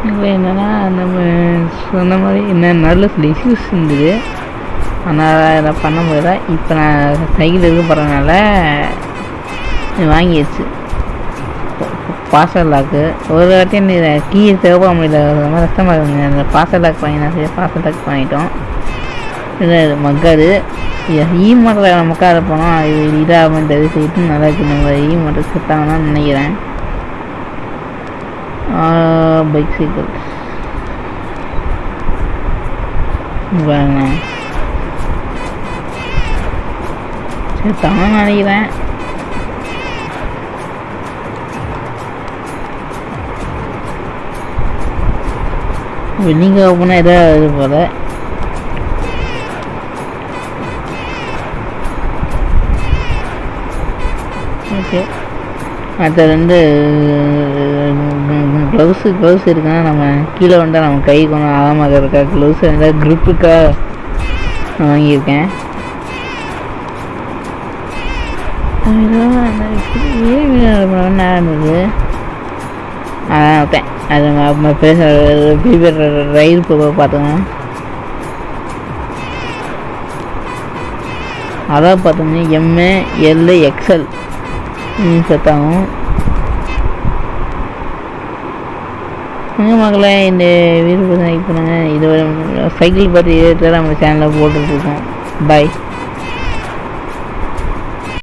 இதில் என்னென்னா நம்ம சொன்ன மாதிரி என்ன நல்ல சில இஷ்யூஸ் இருந்தது, அதனால் அதை பண்ண முடியல. இப்போ நான் சைக்கிள் எதுவும் போகிறதுனால வாங்கிடுச்சு பார்சல் லாக்கு. ஒரு வாட்டி இந்த கீ தேவைப்பட முடியல, ரொம்ப கஷ்டமாக இருக்குங்க. அந்த பார்சல் லாக் வாங்கினா சரி, பார்சல் லாக் வாங்கிட்டோம். இது மக்காது மோட்டரில் நமக்காக போனோம், இது இதாக இந்த சைட்டு நல்லா இருக்குது. நம்ம மோட்டர் செட் ஆகணும்னு நினைக்கிறேன். பைக் சைக்கிள் பாருங்க செட் ஆகணும்னு நினைக்கிறேன். நீங்கள் ஓப்பனாக எதாவது இது போல் ஓகே. அடுத்தது வந்து க்ளவுஸ் இருக்குன்னா நம்ம கீழே வந்தால் நம்ம கை கொஞ்சம் ஆழமாக இருக்கா க்ளவுஸ் இருந்தால் க்ரிப்புக்காக நான் வாங்கியிருக்கேன். நடந்தது அதான் ஓகேன். அது பேசுகிற ரயில் போக பார்த்தோங்க. அதான் பார்த்தோம்னா எம்ஏ எல் எக்ஸ்எல் செட் ஆகும். மக்களை இந்த வீடியோ லைக் பண்ணுங்கள். இது சைக்கிள் பற்றி நம்ம சேனலில் போட்டுட்ருக்கோம். பாய்.